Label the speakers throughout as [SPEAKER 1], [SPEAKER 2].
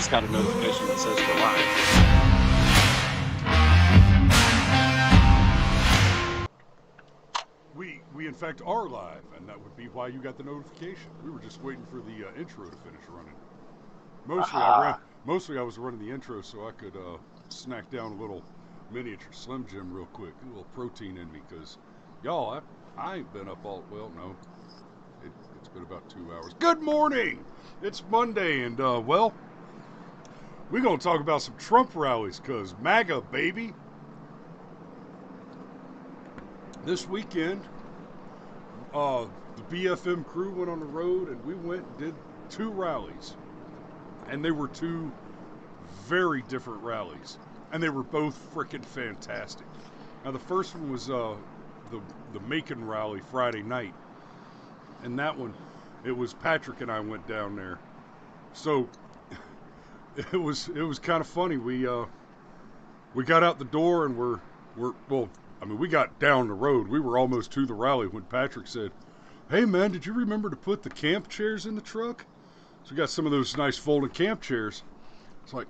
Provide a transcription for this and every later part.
[SPEAKER 1] just got a notification that says we're live.
[SPEAKER 2] We in fact are live, and that would be why you got the notification. We were just waiting for the intro to finish running. Mostly I was running the intro so I could snack down a little miniature Slim Jim real quick, a little protein in me, because y'all, I ain't been up all, well, no, it's been about 2 hours. Good morning! It's Monday, and well, we're going to talk about some Trump rallies, because MAGA, baby. This weekend, the BFM crew went on the road, and we went and did 2 rallies. And they were 2 very different rallies. And they were both freaking fantastic. Now, the first one was the Macon rally Friday night. And that one, it was Patrick and I went down there. So, it was kind of funny. We got out the door and we got down the road. We were almost to the rally when Patrick said, "Hey man, did you remember to put the camp chairs in the truck?" So we got some of those nice folding camp chairs. It's like,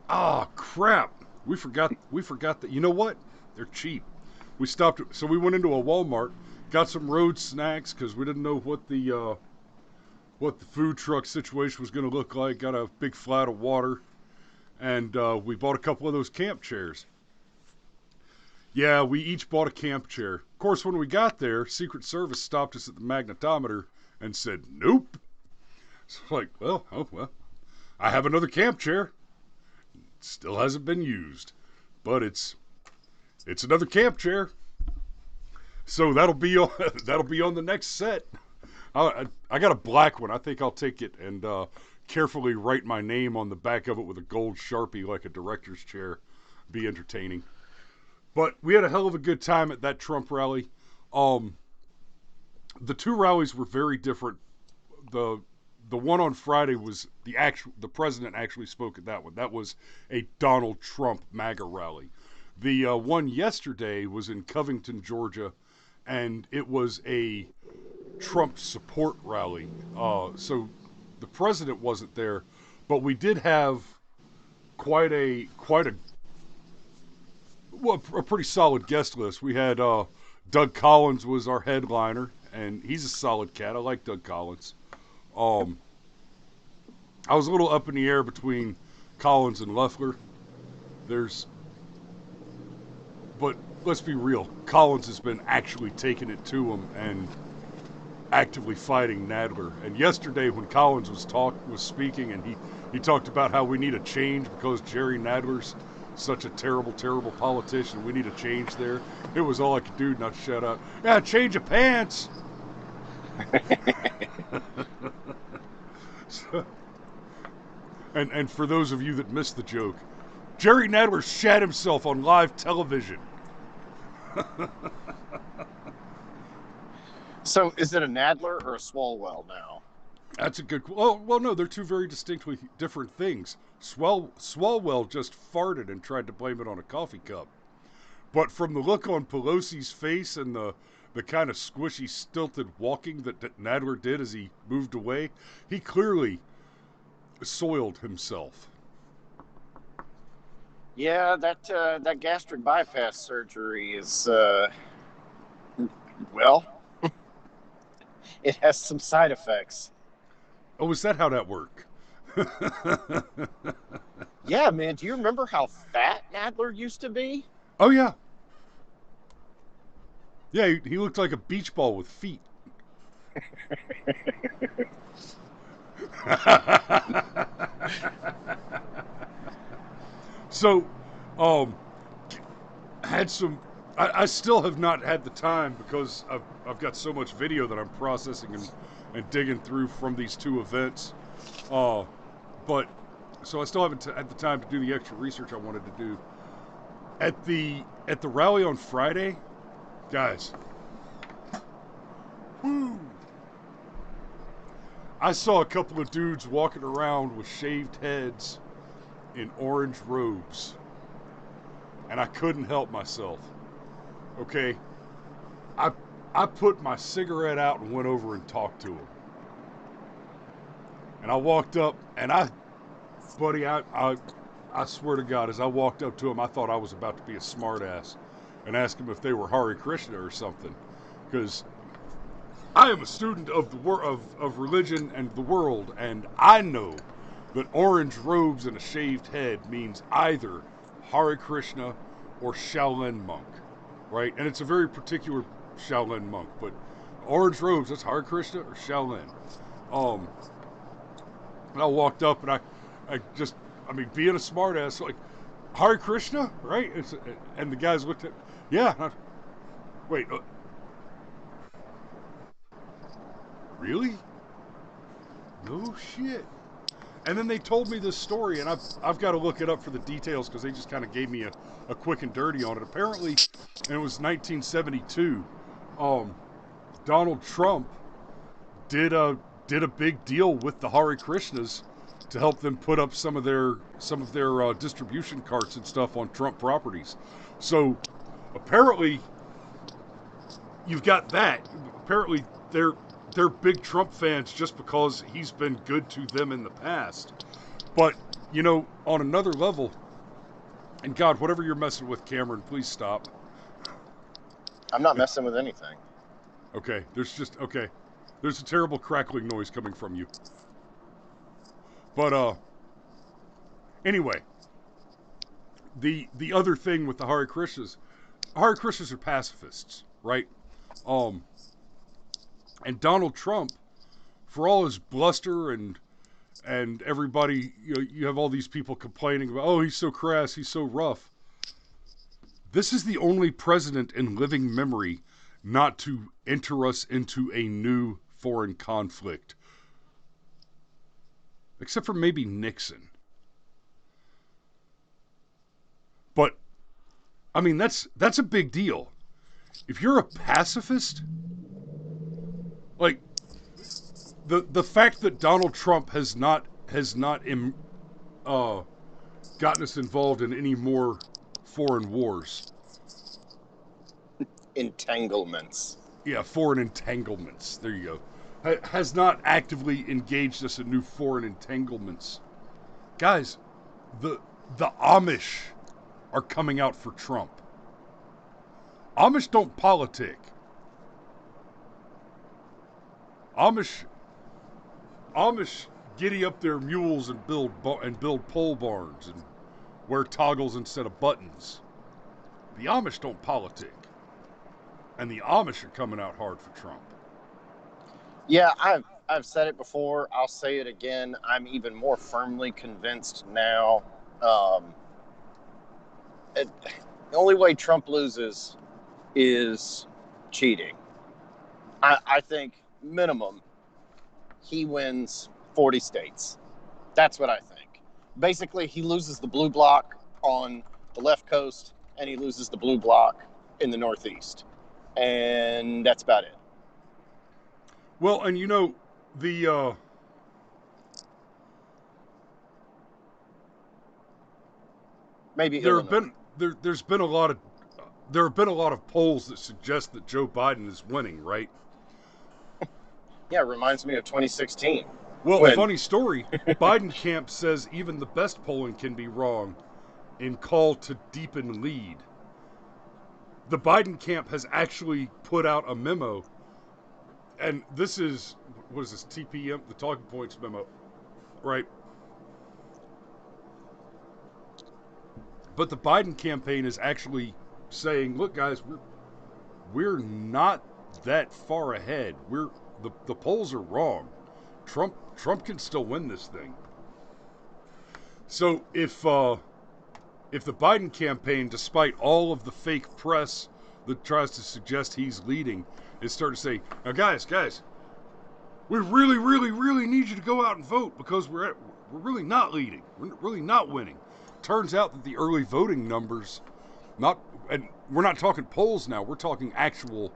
[SPEAKER 2] crap. We forgot that. You know what? They're cheap. We stopped, so we went into a Walmart, got some road snacks because we didn't know what the food truck situation was going to look like. Got a big flat of water, and we bought a couple of those camp chairs. Yeah, we each bought a camp chair. Of course, when we got there, Secret Service stopped us at the magnetometer and said, "Nope." So like, well, I have another camp chair. It still hasn't been used, but it's another camp chair. So that'll be on the next set. I got a black one. I think I'll take it and carefully write my name on the back of it with a gold Sharpie like a director's chair. Be entertaining. But we had a hell of a good time at that Trump rally. The 2 rallies were very different. The one on Friday was the president actually spoke at that one. That was a Donald Trump MAGA rally. The one yesterday was in Covington, Georgia, and it was a Trump support rally. So the president wasn't there, but we did have quite a pretty solid guest list. We had Doug Collins was our headliner, and he's a solid cat. I like Doug Collins. I was a little up in the air between Collins and Loeffler. But let's be real. Collins has been actually taking it to him and actively fighting Nadler. And yesterday when Collins was speaking, and he talked about how we need a change because Jerry Nadler's such a terrible, terrible politician. We need a change there. It was all I could do not to shout out, "Yeah, change of pants." And for those of you that missed the joke, Jerry Nadler shat himself on live television.
[SPEAKER 3] So is it a Nadler or a Swalwell now?
[SPEAKER 2] That's a good... well, no, they're 2 very distinctly different things. Swalwell just farted and tried to blame it on a coffee cup. But from the look on Pelosi's face and the kind of squishy, stilted walking that Nadler did as he moved away, he clearly soiled himself.
[SPEAKER 3] Yeah, that gastric bypass surgery is, well, it has some side effects.
[SPEAKER 2] Oh, is that how that worked?
[SPEAKER 3] Yeah, man, do you remember how fat Nadler used to be?
[SPEAKER 2] Oh, yeah. Yeah, he looked like a beach ball with feet. So, I still have not had the time because I've got so much video that I'm processing and digging through from these 2 events. But, so I still haven't had the time to do the extra research I wanted to do. At the rally on Friday, guys, woo! I saw a couple of dudes walking around with shaved heads in orange robes, and I couldn't help myself. Okay, I put my cigarette out and went over and talked to him. And I walked up and I Buddy, I swear to God, as I walked up to him, I thought I was about to be a smartass and ask him if they were Hare Krishna or something. Because I am a student of of religion and the world, and I know that orange robes and a shaved head means either Hare Krishna or Shaolin monk, right? And it's a very particular Shaolin monk, but orange robes, that's Hare Krishna or Shaolin. And I walked up and I mean, being a smartass, like, Hare Krishna, right? And the guys looked at, yeah. Wait, really? No shit. And then they told me this story, and I've got to look it up for the details because they just kind of gave me a quick and dirty on it. Apparently, and it was 1972. Donald Trump did a big deal with the Hare Krishnas to help them put up some of their distribution carts and stuff on Trump properties. So apparently, you've got that. Apparently, they're big Trump fans just because he's been good to them in the past. But, you know, on another level, and God, whatever you're messing with, Cameron, please stop.
[SPEAKER 3] I'm not messing with anything.
[SPEAKER 2] Okay, there's a terrible crackling noise coming from you. But, anyway, the other thing with the Hare Krishnas are pacifists, right? And Donald Trump, for all his bluster and everybody, you know, you have all these people complaining about, oh, he's so crass, he's so rough. This is the only president in living memory not to enter us into a new foreign conflict. Except for maybe Nixon. But, I mean, that's a big deal. If you're a pacifist, like, the fact that Donald Trump has not gotten us involved in any more foreign wars.
[SPEAKER 3] Entanglements.
[SPEAKER 2] Yeah, foreign entanglements. There you go. Has not actively engaged us in new foreign entanglements. Guys, the Amish are coming out for Trump. Amish don't politic. Amish giddy up their mules and build pole barns and wear toggles instead of buttons. The Amish don't politic. And the Amish are coming out hard for Trump.
[SPEAKER 3] Yeah, I've said it before. I'll say it again. I'm even more firmly convinced now. The only way Trump loses is cheating. I think minimum he wins 40 states. That's what I think. Basically, he loses the blue bloc on the left coast and he loses the blue bloc in the Northeast. And that's about it.
[SPEAKER 2] Well, and you know,
[SPEAKER 3] maybe
[SPEAKER 2] there have been a lot of polls that suggest that Joe Biden is winning, right?
[SPEAKER 3] Yeah, it reminds me of 2016.
[SPEAKER 2] Well, a funny story. Biden camp says even the best polling can be wrong in call to deepen lead. The Biden camp has actually put out a memo, and this is, what is this, TPM, the Talking Points memo, right? But the Biden campaign is actually saying, look, guys, we're not that far ahead. The polls are wrong. Trump can still win this thing. So if the Biden campaign, despite all of the fake press that tries to suggest he's leading, is starting to say, now guys, we really, really, really need you to go out and vote because we're really not leading. We're really not winning. Turns out that the early voting numbers, and we're not talking polls now, we're talking actual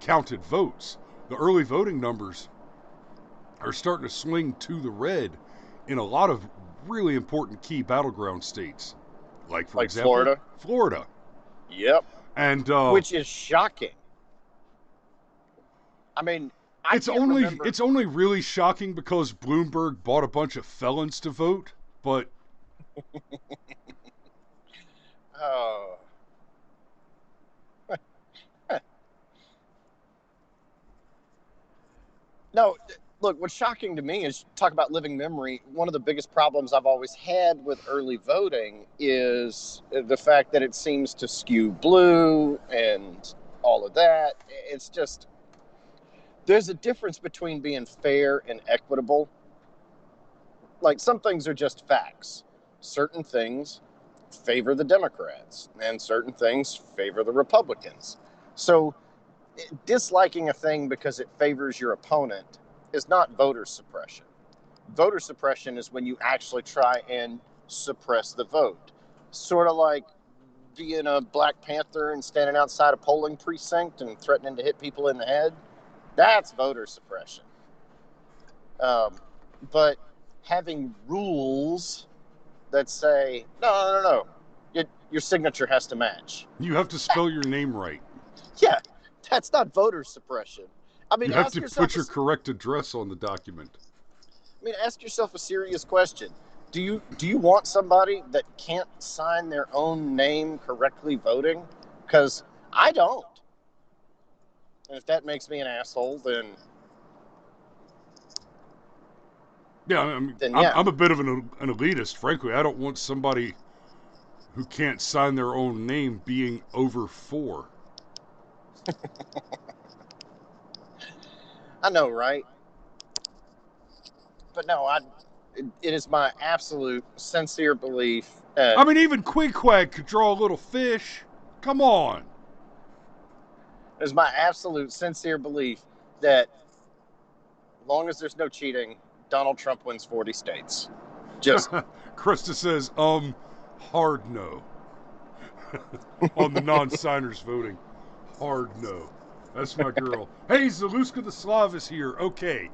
[SPEAKER 2] counted votes. The early voting numbers are starting to swing to the red in a lot of really important key battleground states. Like, for example, Florida.
[SPEAKER 3] Yep.
[SPEAKER 2] And
[SPEAKER 3] which is shocking. I mean,
[SPEAKER 2] it's only really shocking because Bloomberg bought a bunch of felons to vote, but
[SPEAKER 3] Oh. No, look, what's shocking to me is talk about living memory. One of the biggest problems I've always had with early voting is the fact that it seems to skew blue and all of that. It's just, there's a difference between being fair and equitable. Like, some things are just facts. Certain things favor the Democrats, and certain things favor the Republicans. So, disliking a thing because it favors your opponent is not voter suppression. Voter suppression is when you actually try and suppress the vote. Sort of like being a Black Panther and standing outside a polling precinct and threatening to hit people in the head. That's voter suppression. But having rules that say, no, your signature has to match.
[SPEAKER 2] You have to spell your name right.
[SPEAKER 3] Yeah, that's not voter suppression. I mean,
[SPEAKER 2] You have to put your correct address on the document.
[SPEAKER 3] I mean, ask yourself a serious question. Do you want somebody that can't sign their own name correctly voting? Because I don't. And if that makes me an asshole, then
[SPEAKER 2] yeah, I mean,
[SPEAKER 3] yeah.
[SPEAKER 2] I'm a bit of an elitist, frankly. I don't want somebody who can't sign their own name being over 4.
[SPEAKER 3] I know, right? But no, it is my absolute sincere belief.
[SPEAKER 2] I mean, even Quigquag could draw a little fish. Come on.
[SPEAKER 3] It is my absolute sincere belief that as long as there's no cheating, Donald Trump wins 40 states. Just
[SPEAKER 2] Krista says, hard no. On the non-signers voting. Hard no. That's my girl. Hey, Zaluska the Slav is here. Okay.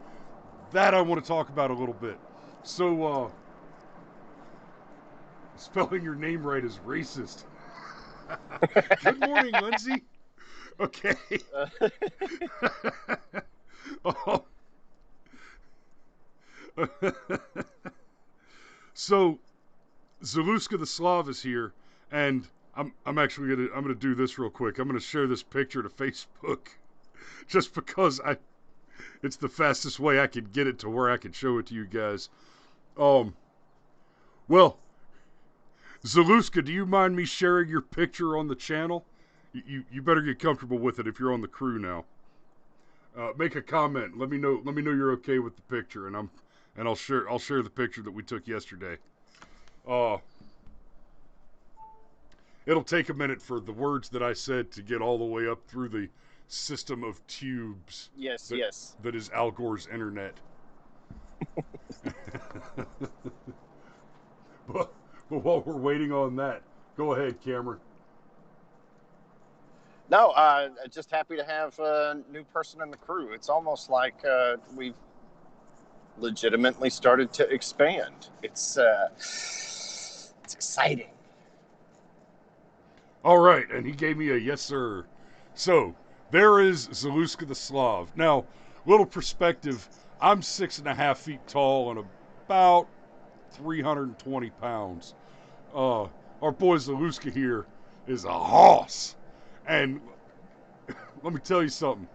[SPEAKER 2] That I want to talk about a little bit. So, spelling your name right is racist. Good morning, Lindsay. Okay. So, Zaluska the Slav is here, and I'm actually gonna do this real quick. I'm gonna share this picture to Facebook, just because it's the fastest way I could get it to where I can show it to you guys. Well, Zaluska, do you mind me sharing your picture on the channel? You better get comfortable with it if you're on the crew now. Make a comment. Let me know you're okay with the picture, and I'll share the picture that we took yesterday. It'll take a minute for the words that I said to get all the way up through the system of tubes.
[SPEAKER 3] yes.
[SPEAKER 2] That is Al Gore's internet. But while we're waiting on that, go ahead, Cameron.
[SPEAKER 3] No, just happy to have a new person in the crew. It's almost like we've legitimately started to expand. It's exciting.
[SPEAKER 2] All right, and he gave me a yes, sir. So, there is Zaluska the Slav. Now, little perspective, I'm 6.5 feet tall and about 320 pounds. Our boy Zaluska here is a hoss. And let me tell you something.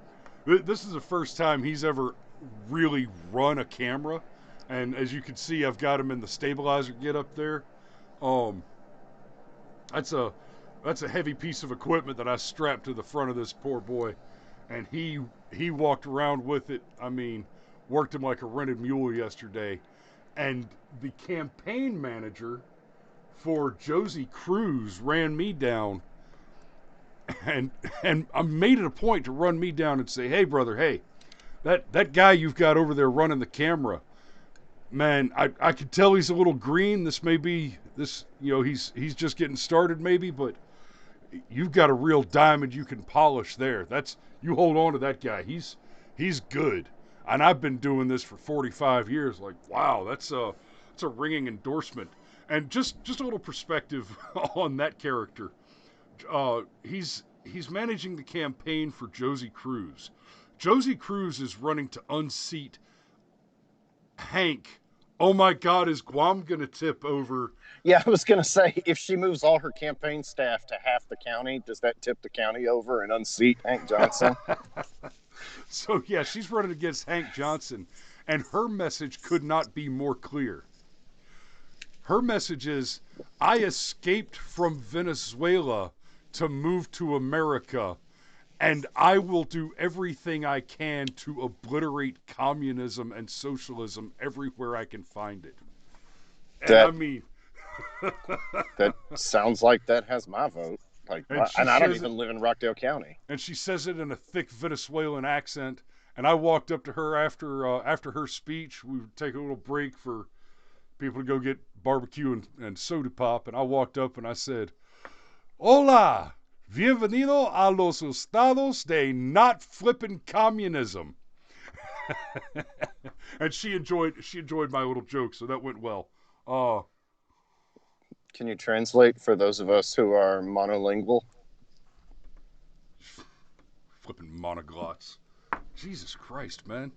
[SPEAKER 2] This is the first time he's ever really run a camera. And as you can see, I've got him in the stabilizer get up there. That's a heavy piece of equipment that I strapped to the front of this poor boy. And he walked around with it. I mean, worked him like a rented mule yesterday. And the campaign manager for Johsie Cruz ran me down. And I made it a point to run me down and say, hey, brother, hey, that guy you've got over there running the camera, man, I could tell he's a little green. This may be, he's just getting started maybe, but you've got a real diamond you can polish there. You hold on to that guy. He's good. And I've been doing this for 45 years. Like, wow, that's a ringing endorsement. And just a little perspective on that character. He's managing the campaign for Johsie Cruz. Johsie Cruz is running to unseat Hank Oh my God, is Guam going to tip over?
[SPEAKER 3] Yeah, I was going to say, if she moves all her campaign staff to half the county, does that tip the county over and unseat Hank Johnson?
[SPEAKER 2] So, yeah, she's running against Hank Johnson, and her message could not be more clear. Her message is, I escaped from Venezuela to move to America, and I will do everything I can to obliterate communism and socialism everywhere I can find it. And I mean...
[SPEAKER 3] that sounds like that has my vote. Like, and I don't even live in Rockdale County.
[SPEAKER 2] And she says it in a thick Venezuelan accent. And I walked up to her after her speech. We would take a little break for people to go get barbecue and soda pop. And I walked up and I said, "Hola, bienvenido a los estados de not flipping communism." And she enjoyed my little joke, so that went well.
[SPEAKER 3] Can you translate for those of us who are monolingual?
[SPEAKER 2] Flipping monoglots. Jesus Christ, man.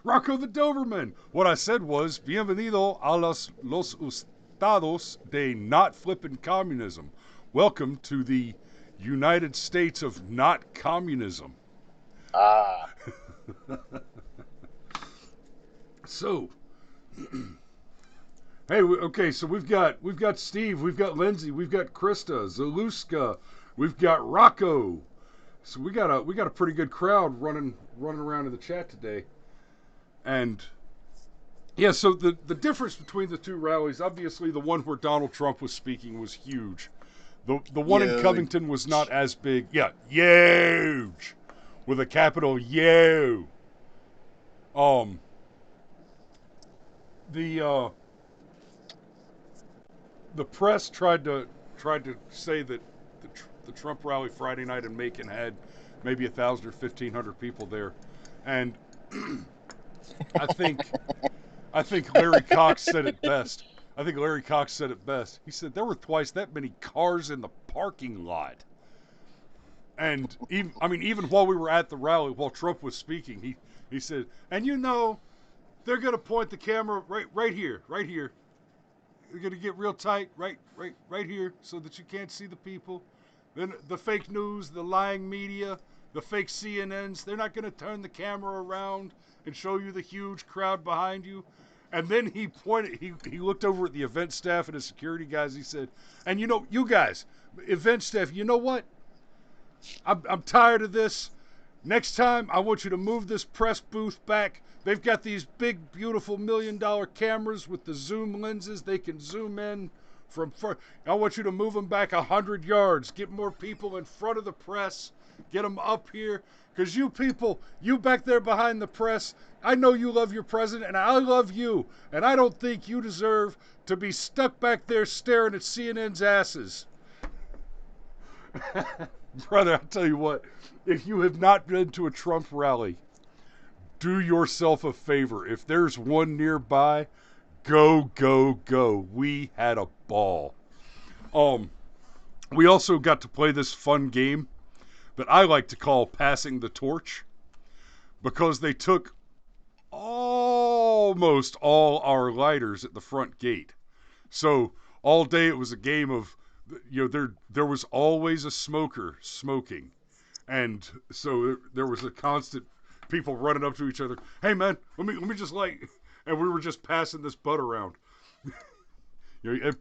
[SPEAKER 2] Rocco the Doberman. What I said was, bienvenido a los estados de not flipping communism. Welcome to the United States of not communism.
[SPEAKER 3] Ah.
[SPEAKER 2] So... Hey, okay, so we've got Steve, we've got Lindsay, we've got Krista, Zaluska, we've got Rocco. So we got a pretty good crowd running around in the chat today. And yeah, so the difference between the two rallies, obviously the one where Donald Trump was speaking was huge. The one in Covington was not as big. Yeah, huge. With a capital U. The press tried to say that the Trump rally Friday night in Macon had maybe 1,000 or 1,500 people there, and I think Larry Cox said it best. He said there were twice that many cars in the parking lot, and even while we were at the rally, while Trump was speaking, he said, and they're gonna point the camera right here. You're going to get real tight right here so that you can't see the people. Then the fake news, the lying media, the fake CNNs, they're not going to turn the camera around and show you the huge crowd behind you. And then he looked over at the event staff and his security guys. He said, and you guys, event staff, you know what? I'm tired of this. Next time, I want you to move this press booth back. They've got these big, beautiful $1 million cameras with the zoom lenses. They can zoom in from far. I want you to move them back 100 yards. Get more people in front of the press. Get them up here. Because you people, you back there behind the press, I know you love your president, and I love you. And I don't think you deserve to be stuck back there staring at CNN's asses. Brother, I'll tell you what. If you have not been to a Trump rally, do yourself a favor. If there's one nearby, go. We had a ball. We also got to play this fun game that I like to call passing the torch, because they took almost all our lighters at the front gate. So all day it was a game of, there was always a smoker smoking. And so there was a constant people running up to each other. Hey man, let me just light. And we were just passing this butt around. You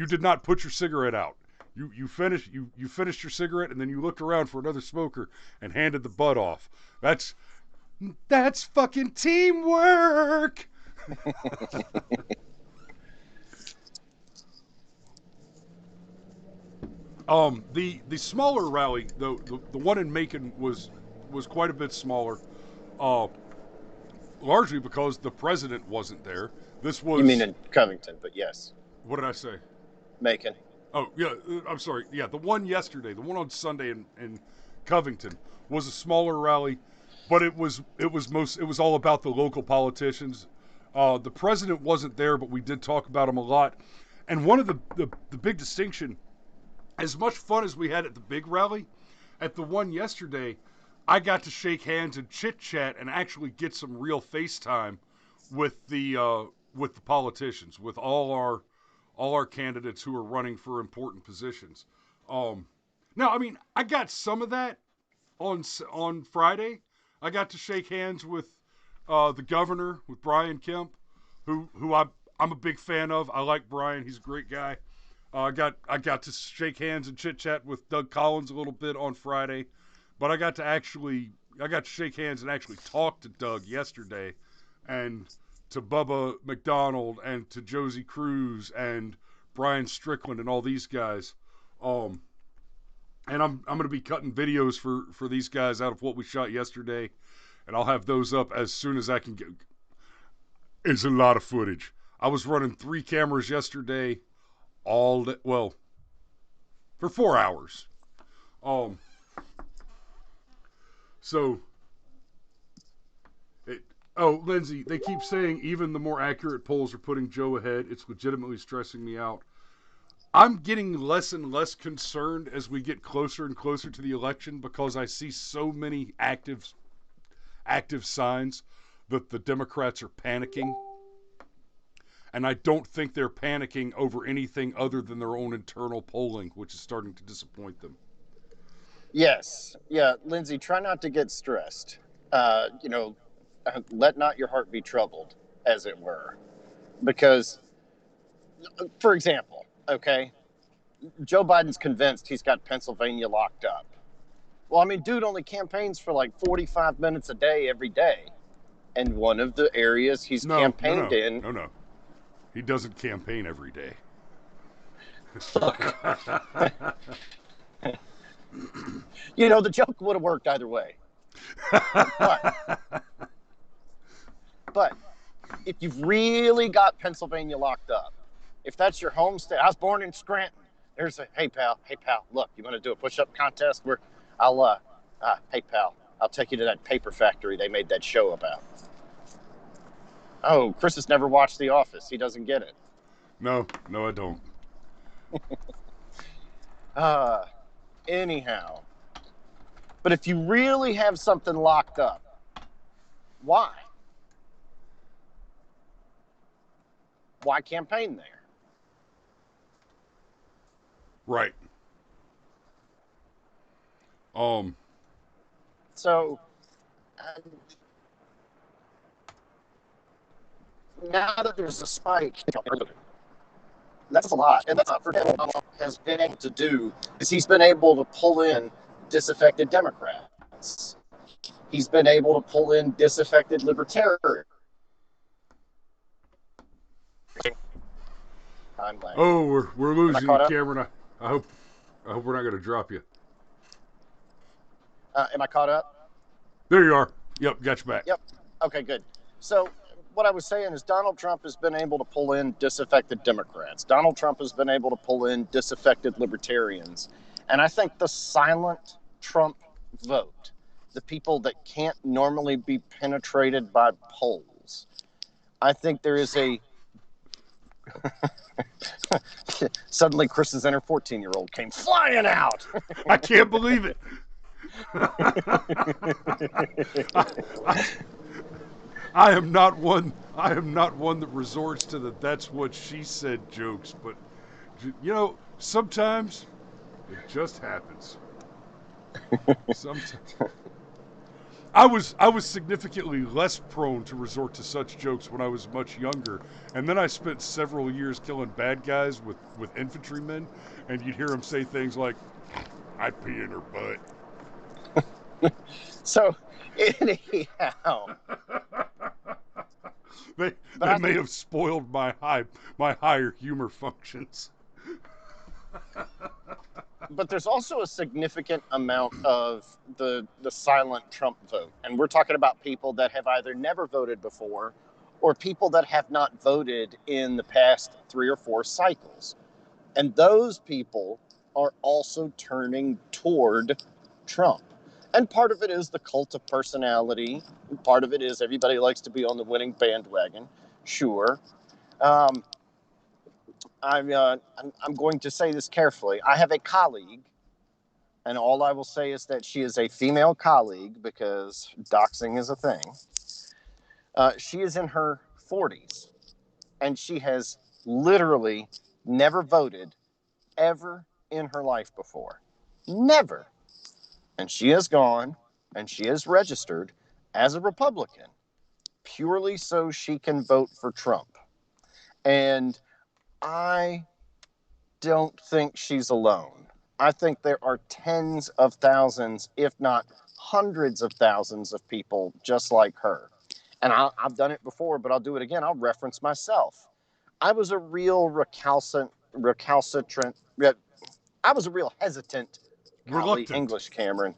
[SPEAKER 2] did not put your cigarette out. You finished your cigarette, and then you looked around for another smoker and handed the butt off. That's fucking teamwork. The smaller rally, though, the one in Macon was quite a bit smaller, largely because the president wasn't there. This was... You
[SPEAKER 3] mean in Covington, but yes.
[SPEAKER 2] What did I say?
[SPEAKER 3] Macon.
[SPEAKER 2] Oh, yeah, I'm sorry. Yeah, the one yesterday, the one on Sunday in Covington was a smaller rally, but it was all about the local politicians. The president wasn't there, but we did talk about him a lot. And one of the big distinction, as much fun as we had at the big rally, at the one yesterday, I got to shake hands and chit-chat and actually get some real FaceTime with the politicians, with all our candidates who are running for important positions. Now, I mean, I got some of that on Friday. I got to shake hands with the governor, with Brian Kemp, who I'm a big fan of. I like Brian; he's a great guy. I got to shake hands and chit chat with Doug Collins a little bit on Friday, but I got to shake hands and actually talk to Doug yesterday, and to Bubba McDonald and to Johsie Cruz and Brian Strickland and all these guys. And I'm going to be cutting videos for these guys out of what we shot yesterday, and I'll have those up as soon as I can get. It's a lot of footage. I was running 3 cameras yesterday, all day, well, for 4 hours. So, Lindsay, they keep saying even the more accurate polls are putting Joe ahead. It's legitimately stressing me out. I'm getting less and less concerned as we get closer and closer to the election because I see so many active signs that the Democrats are panicking. And I don't think they're panicking over anything other than their own internal polling, which is starting to disappoint them.
[SPEAKER 3] Yes. Yeah, Lindsay, try not to get stressed. Let not your heart be troubled, as it were. Because, for example, okay, Joe Biden's convinced he's got Pennsylvania locked up. Well, I mean, dude only campaigns for like 45 minutes a day every day. And one of the areas he's campaigned in...
[SPEAKER 2] No. He doesn't campaign every day.
[SPEAKER 3] The joke would have worked either way. But if you've really got Pennsylvania locked up, if that's your home state, I was born in Scranton. There's hey pal, look, you want to do a push-up contest? Hey pal, I'll take you to that paper factory they made that show about. Oh, Chris has never watched The Office. He doesn't get it.
[SPEAKER 2] No, I don't.
[SPEAKER 3] Anyhow. But if you really have something locked up, why? Why campaign there?
[SPEAKER 2] Right.
[SPEAKER 3] So, now that there's a spike, that's a lot. And that's not for him. What has been able to do is he's been able to pull in disaffected Democrats. He's been able to pull in disaffected libertarians.
[SPEAKER 2] Oh, we're losing you, Cameron. I hope we're not going to drop you.
[SPEAKER 3] Am I caught up?
[SPEAKER 2] There you are. Yep, got you back.
[SPEAKER 3] Yep. Okay, good. So what I was saying is Donald Trump has been able to pull in disaffected Democrats. Donald Trump has been able to pull in disaffected libertarians. And I think the silent Trump vote, the people that can't normally be penetrated by polls, I think there is a... Suddenly Chris's inner 14-year-old came flying out.
[SPEAKER 2] I can't believe it. I am not one that resorts to the "that's what she said" jokes, but sometimes it just happens. Sometimes I was significantly less prone to resort to such jokes when I was much younger, and then I spent several years killing bad guys with infantrymen, and you'd hear them say things like, "I'd pee in her butt."
[SPEAKER 3] So, anyhow,
[SPEAKER 2] they may have spoiled my higher humor functions.
[SPEAKER 3] But there's also a significant amount of the silent Trump vote. And we're talking about people that have either never voted before or people that have not voted in the past 3 or 4 cycles. And those people are also turning toward Trump. And part of it is the cult of personality. And part of it is everybody likes to be on the winning bandwagon. Sure. I'm going to say this carefully. I have a colleague, and all I will say is that she is a female colleague because doxing is a thing. She is in her 40s. And she has literally never voted ever in her life before. Never. And she has gone and she is registered as a Republican purely so she can vote for Trump. And I don't think she's alone. I think there are tens of thousands, if not hundreds of thousands of people just like her. And I've done it before, but I'll do it again. I'll reference myself. I was a real recalcitrant. I was a real hesitant. Golly, English, Cameron.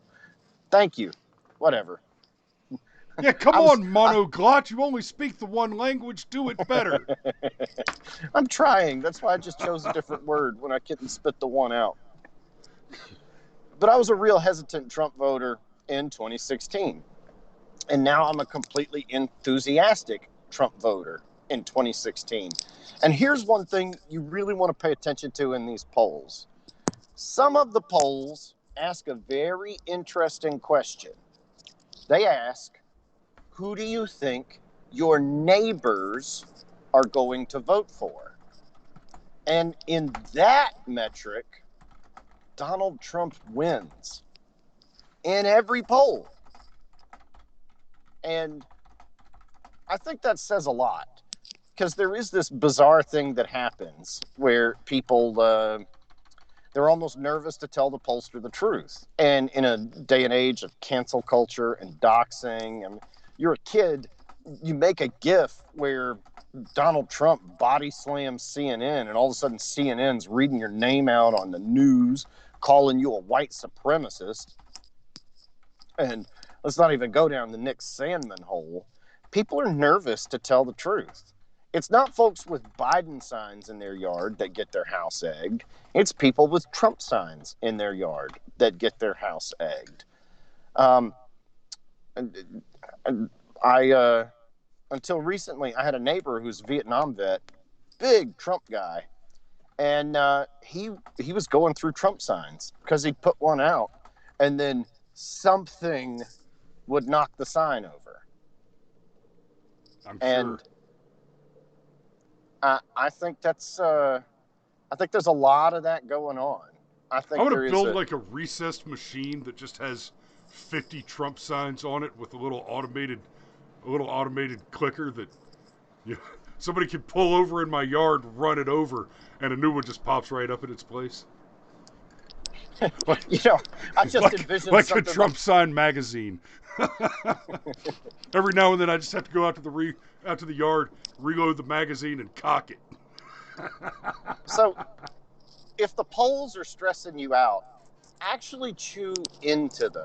[SPEAKER 3] Thank you. Whatever.
[SPEAKER 2] Yeah, come on, monoglot. You only speak the one language. Do it better.
[SPEAKER 3] I'm trying. That's why I just chose a different word when I couldn't spit the one out. But I was a real hesitant Trump voter in 2016. And now I'm a completely enthusiastic Trump voter in 2016. And here's one thing you really want to pay attention to in these polls. Some of the polls ask a very interesting question. They ask, who do you think your neighbors are going to vote for? And in that metric, Donald Trump wins in every poll. And I think that says a lot, because there is this bizarre thing that happens where people, they're almost nervous to tell the pollster the truth. And in a day and age of cancel culture and doxing, and you're a kid, you make a GIF where Donald Trump body slams CNN, and all of a sudden CNN's reading your name out on the news, calling you a white supremacist. And let's not even go down the Nick Sandmann hole. People are nervous to tell the truth. It's not folks with Biden signs in their yard that get their house egged. It's people with Trump signs in their yard that get their house egged. Until recently, I had a neighbor who's a Vietnam vet, big Trump guy, and he was going through Trump signs because he put one out, and then something would knock the sign over.
[SPEAKER 2] I'm
[SPEAKER 3] and
[SPEAKER 2] sure.
[SPEAKER 3] I think that's I think there's a lot of that going on. I think
[SPEAKER 2] I'm
[SPEAKER 3] there
[SPEAKER 2] gonna
[SPEAKER 3] is
[SPEAKER 2] build like a recessed machine that just has 50 Trump signs on it with a little automated clicker that somebody can pull over in my yard, run it over, and a new one just pops right up in its place.
[SPEAKER 3] I just envisioned
[SPEAKER 2] like
[SPEAKER 3] something
[SPEAKER 2] a Trump sign magazine. Every now and then, I just have to go out to the yard, reload the magazine, and cock it.
[SPEAKER 3] So, if the polls are stressing you out, actually chew into them.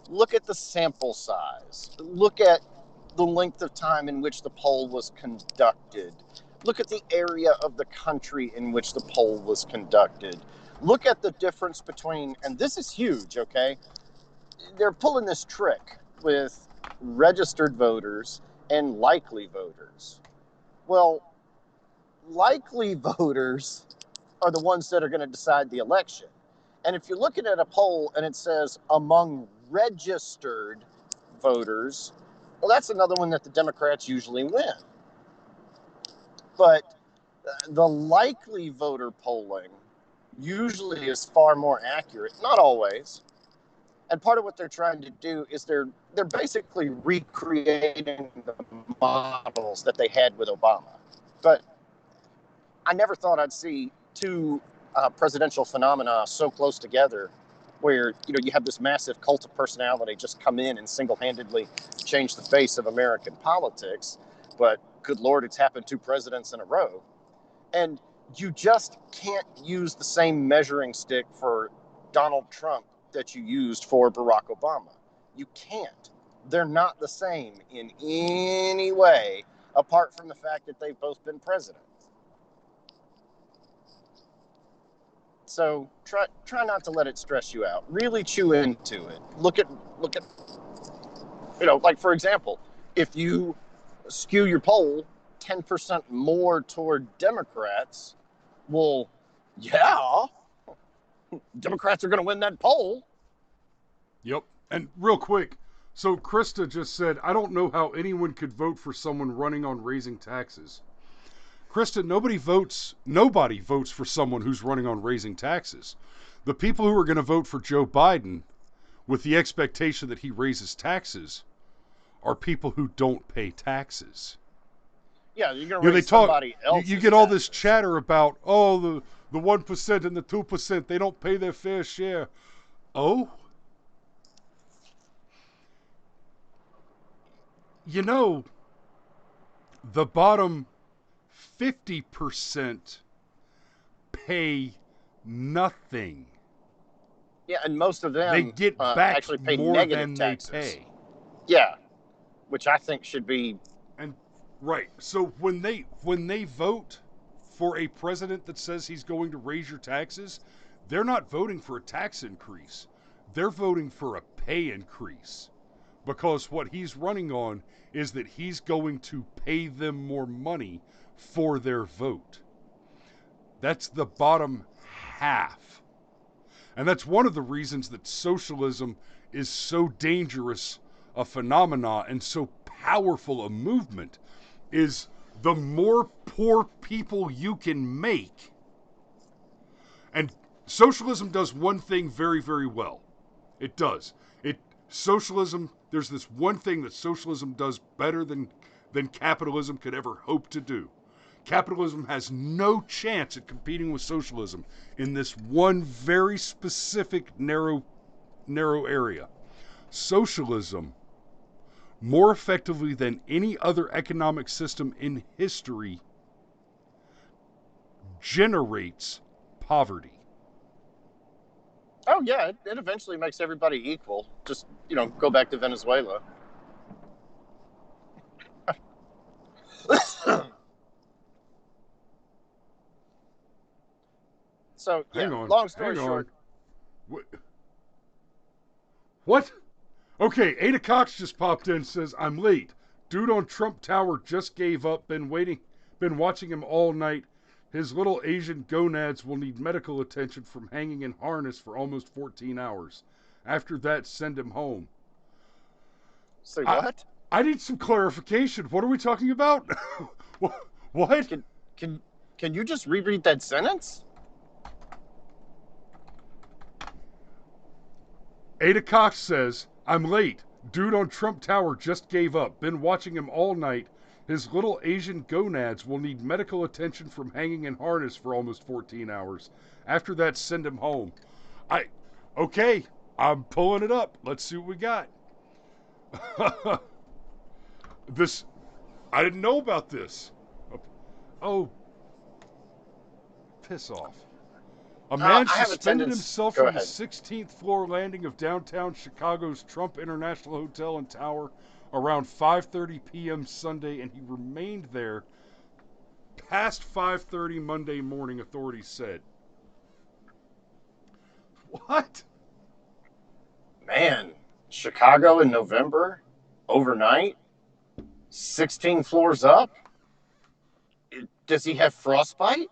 [SPEAKER 3] Look at the sample size. Look at the length of time in which the poll was conducted. Look at the area of the country in which the poll was conducted. Look at the difference between, and this is huge, okay? They're pulling this trick with registered voters and likely voters. Well, likely voters are the ones that are going to decide the election. And if you're looking at a poll and it says among registered voters, well, that's another one that the Democrats usually win. But the likely voter polling usually is far more accurate, not always. And part of what they're trying to do is they're basically recreating the models that they had with Obama. But I never thought I'd see two presidential phenomena so close together, where you have this massive cult of personality just come in and single-handedly change the face of American politics. But good Lord, it's happened 2 presidents in a row. And you just can't use the same measuring stick for Donald Trump that you used for Barack Obama. You can't. They're not the same in any way, apart from the fact that they've both been presidents. So try not to let it stress you out. Really chew into it. Look at like, for example, if you skew your poll 10% more toward Democrats, well, yeah, Democrats are going to win that poll.
[SPEAKER 2] Yep. And real quick, So Krista just said, I don't know how anyone could vote for someone running on raising taxes. Krista, nobody votes for someone who's running on raising taxes. The people who are going to vote for Joe Biden with the expectation that he raises taxes are people who don't pay taxes.
[SPEAKER 3] Yeah, you're going to raise somebody else's
[SPEAKER 2] You get all this
[SPEAKER 3] taxes.
[SPEAKER 2] chatter about, the 1% and the 2%, they don't pay their fair share. Oh? You know, the bottom 50% pay nothing.
[SPEAKER 3] Yeah, and most of them
[SPEAKER 2] They get back
[SPEAKER 3] actually pay
[SPEAKER 2] more
[SPEAKER 3] negative
[SPEAKER 2] than
[SPEAKER 3] taxes.
[SPEAKER 2] they pay.
[SPEAKER 3] Yeah, which I think should be.
[SPEAKER 2] And right, so when they vote for a president that says he's going to raise your taxes, they're not voting for a tax increase. They're voting for a pay increase. Because what he's running on is that he's going to pay them more money for their vote. That's the bottom half. And that's one of the reasons that socialism is so dangerous a phenomena and so powerful a movement, is the more poor people you can make. And socialism does one thing very, very well. It does. There's this one thing that socialism does better than capitalism could ever hope to do. Capitalism has no chance at competing with socialism in this one very specific narrow area. Socialism, more effectively than any other economic system in history, generates poverty.
[SPEAKER 3] Oh yeah, it eventually makes everybody equal. Just go back to Venezuela. So yeah,
[SPEAKER 2] Hang on.
[SPEAKER 3] long story short.
[SPEAKER 2] What? Okay, Ada Cox just popped in and says, I'm late. Dude on Trump Tower just gave up. Been watching him all night. His little Asian gonads will need medical attention from hanging in harness for almost 14 hours. After that, send him home.
[SPEAKER 3] Say what?
[SPEAKER 2] I need some clarification. What are we talking about? What?
[SPEAKER 3] Can you just reread that sentence?
[SPEAKER 2] Ada Cox says, I'm late. Dude on Trump Tower just gave up. Been watching him all night. His little Asian gonads will need medical attention from hanging in harness for almost 14 hours. After that, send him home. Okay, I'm pulling it up. Let's see what we got. I didn't know about this. Oh, piss off. A man suspended himself from the 16th floor landing of downtown Chicago's Trump International Hotel and Tower around 5:30 p.m. Sunday, and he remained there past 5:30 Monday morning, authorities said. What?
[SPEAKER 3] Man, Chicago in November, overnight, 16 floors up? Does he have frostbite?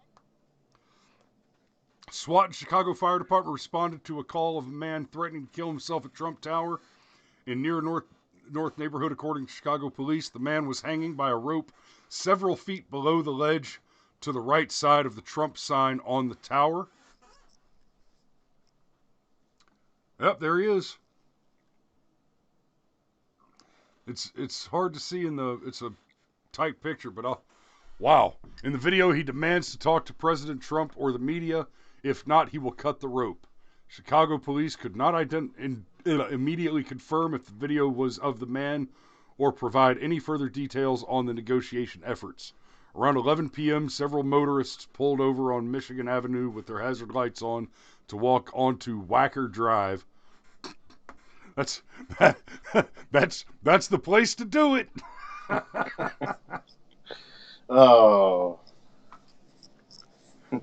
[SPEAKER 2] SWAT and Chicago Fire Department responded to a call of a man threatening to kill himself at Trump Tower in near North neighborhood. According to Chicago police, the man was hanging by a rope several feet below the ledge to the right side of the Trump sign on the tower. Yep, there he is. It's hard to see it's a tight picture, but wow. In the video, he demands to talk to President Trump or the media. If not, he will cut the rope. Chicago police could not immediately confirm if the video was of the man or provide any further details on the negotiation efforts. Around 11 p.m., several motorists pulled over on Michigan Avenue with their hazard lights on to walk onto Wacker Drive. That's the place to do it.
[SPEAKER 3] Oh.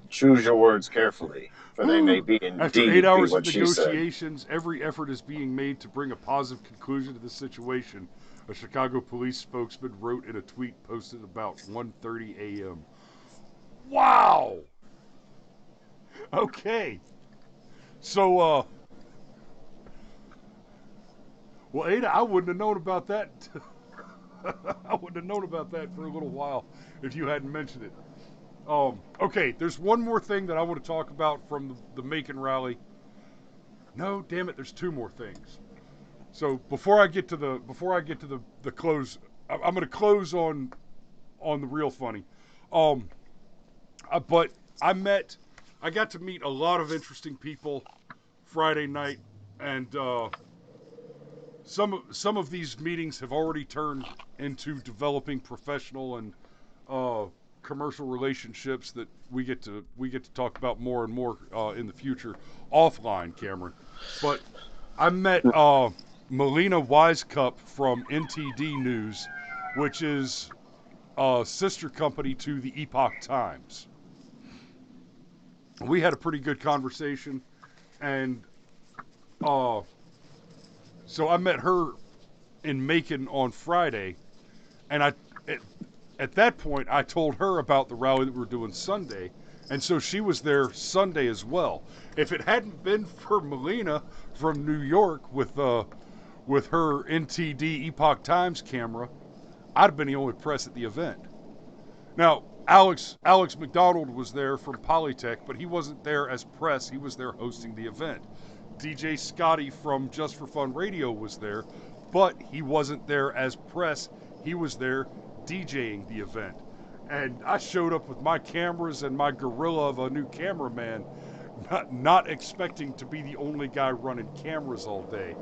[SPEAKER 3] Choose your words carefully, for they may be indeed.
[SPEAKER 2] After 8 hours
[SPEAKER 3] of
[SPEAKER 2] negotiations, every effort is being made to bring a positive conclusion to the situation, a Chicago police spokesman wrote in a tweet posted about 1:30 a.m. Wow! Okay. So, Well, Ada, I wouldn't have known about that. I wouldn't have known about that for a little while if you hadn't mentioned it. Okay, there's one more thing that I want to talk about from the Macon rally. No, damn it, there's two more things. So before I get to the close, I'm going to close on the real funny. But I got to meet a lot of interesting people Friday night, and some of these meetings have already turned into developing professional and commercial relationships that we get to talk about more and more in the future offline, Cameron. But I met Melina Wisecup from NTD News, which is a sister company to the Epoch Times. We had a pretty good conversation, and so I met her in Macon on Friday, and at that point I told her about the rally that we were doing Sunday, and so she was there Sunday as well. If it hadn't been for Melina from New York with her NTD Epoch Times camera, I'd have been the only press at the event. Now, Alex McDonald was there from Politek, but he wasn't there as press. He was there hosting the event. DJ Scotty from Just4Fun Radio was there, but he wasn't there as press. He was there DJing the event. And I showed up with my cameras and my gorilla of a new cameraman, not expecting to be the only guy running cameras all day.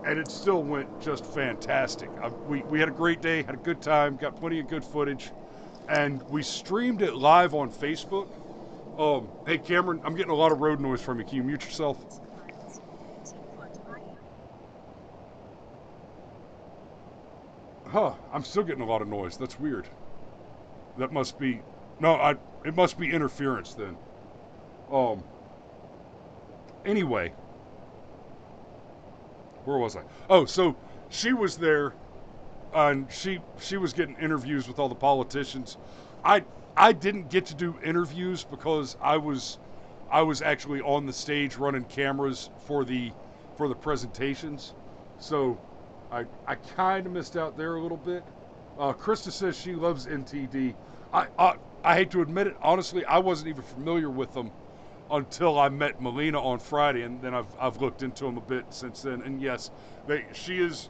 [SPEAKER 2] And it still went just fantastic. We had a great day, had a good time, got plenty of good footage, and we streamed it live on Facebook. Hey Cameron, I'm getting a lot of road noise from you. Can you mute yourself? Huh, I'm still getting a lot of noise. That's weird. That must be, it must be interference then. Anyway, where was I? Oh, so she was there, and she was getting interviews with all the politicians. I didn't get to do interviews because I was actually on the stage running cameras for the presentations. So I kind of missed out there a little bit. Krista says she loves NTD. I hate to admit it, honestly, I wasn't even familiar with them until I met Melina on Friday, and then I've looked into them a bit since then. And yes, she is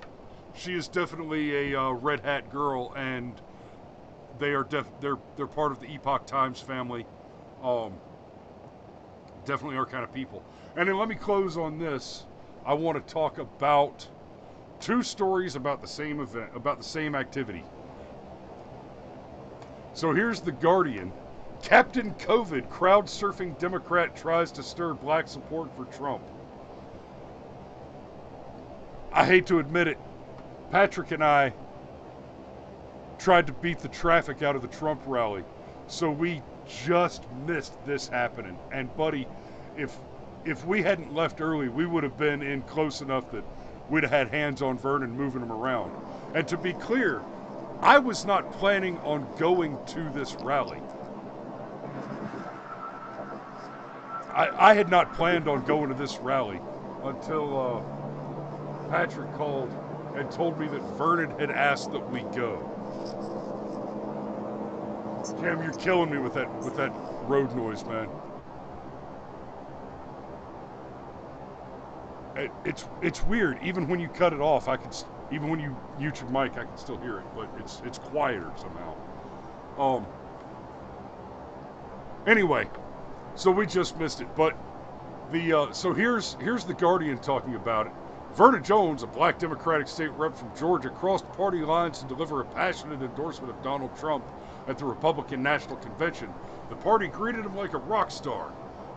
[SPEAKER 2] definitely a Red Hat girl, and they're part of the Epoch Times family. Definitely our kind of people. And then let me close on this. I want to talk about two stories about the same event, about the same activity. So here's The Guardian. Captain COVID, crowd surfing Democrat tries to stir black support for Trump. I hate to admit it, Patrick and I tried to beat the traffic out of the Trump rally. So we just missed this happening. And buddy, if we hadn't left early, we would have been in close enough that we'd have had hands on Vernon moving him around. And to be clear, I was not planning on going to this rally. I had not planned on going to this rally until Patrick called and told me that Vernon had asked that we go. Cam, you're killing me with that road noise, man. It's weird. Even when you cut it off, even when you mute your mic, I can still hear it, but it's quieter somehow. Anyway, so we just missed it. But so here's the Guardian talking about it. Vernon Jones, a black Democratic state rep from Georgia, crossed party lines to deliver a passionate endorsement of Donald Trump at the Republican National Convention. The party greeted him like a rock star.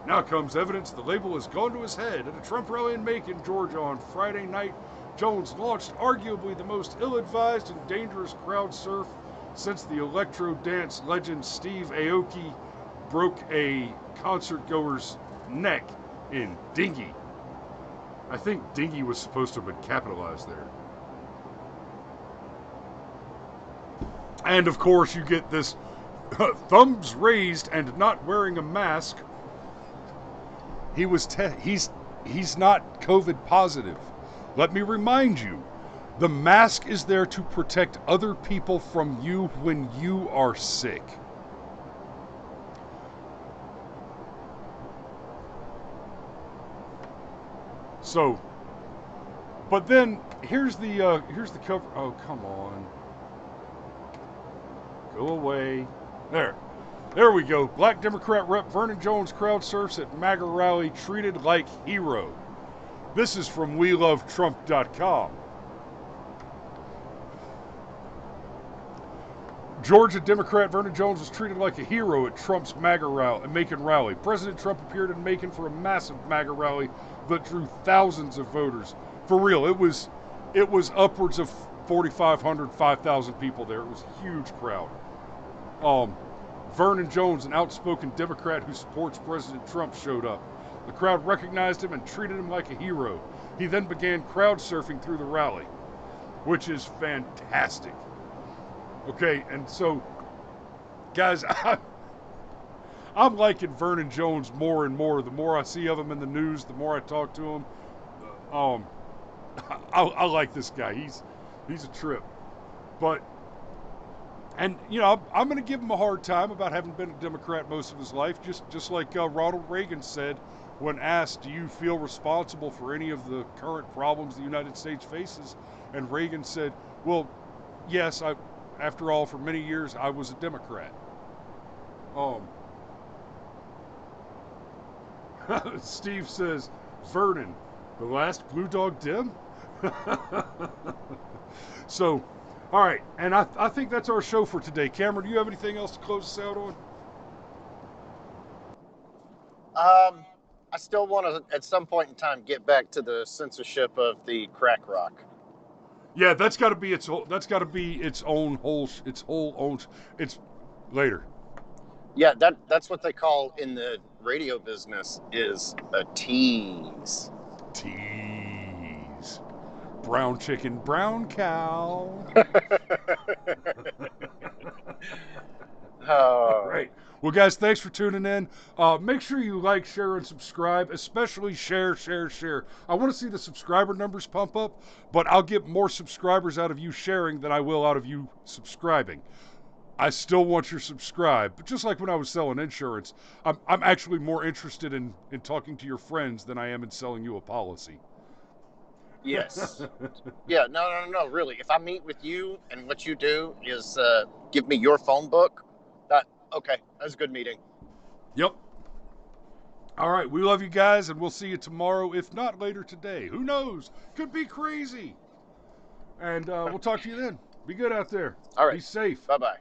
[SPEAKER 2] Now comes evidence the label has gone to his head. At a Trump rally in Macon, Georgia on Friday night, Jones launched arguably the most ill-advised and dangerous crowd surf since the electro dance legend Steve Aoki broke a concert-goer's neck in Dingy. I think Dingy was supposed to have been capitalized there. And of course you get this thumbs raised and not wearing a mask. He's not COVID positive. Let me remind you, the mask is there to protect other people from you when you are sick. So, but then here's the cover. Oh, come on. Go away. There we go. Black Democrat Rep Vernon Jones crowd surfs at MAGA rally treated like hero. This is from WeLoveTrump.com. Georgia Democrat Vernon Jones was treated like a hero at Trump's Macon rally. President Trump appeared in Macon for a massive MAGA rally that drew thousands of voters. For real, it was upwards of 4,500, 5,000 people there. It was a huge crowd. Vernon Jones, an outspoken Democrat who supports President Trump, showed up. The crowd recognized him and treated him like a hero. He then began crowd surfing through the rally, which is fantastic. Okay, and so, guys, I'm liking Vernon Jones more and more. The more I see of him in the news, the more I talk to him. I like this guy. He's a trip. But, and you know, I'm going to give him a hard time about having been a Democrat most of his life, just like Ronald Reagan said when asked, "Do you feel responsible for any of the current problems the United States faces?" And Reagan said, "Well, yes, after all, for many years, I was a Democrat." Steve says, Vernon, the last Blue Dog Dem? So, all right, and I think that's our show for today. Cameron, do you have anything else to close us out on?
[SPEAKER 3] I still want to, at some point in time, get back to the censorship of the crack rock.
[SPEAKER 2] Yeah, that's got to be its own whole. It's later.
[SPEAKER 3] Yeah, that's what they call in the radio business is a tease.
[SPEAKER 2] Tease. Brown chicken, brown cow. All right. Well, guys, thanks for tuning in. Make sure you like, share, and subscribe, especially share. I want to see the subscriber numbers pump up, but I'll get more subscribers out of you sharing than I will out of you subscribing. I still want your subscribe, but just like when I was selling insurance, I'm actually more interested in talking to your friends than I am in selling you a policy.
[SPEAKER 3] Yes. Yeah, no, really. If I meet with you and what you do is give me your phone book, okay, that's a good meeting.
[SPEAKER 2] Yep. All right, we love you guys, and we'll see you tomorrow, if not later today. Who knows? Could be crazy. And we'll talk to you then. Be good out there.
[SPEAKER 3] All right.
[SPEAKER 2] Be safe.
[SPEAKER 3] Bye-bye.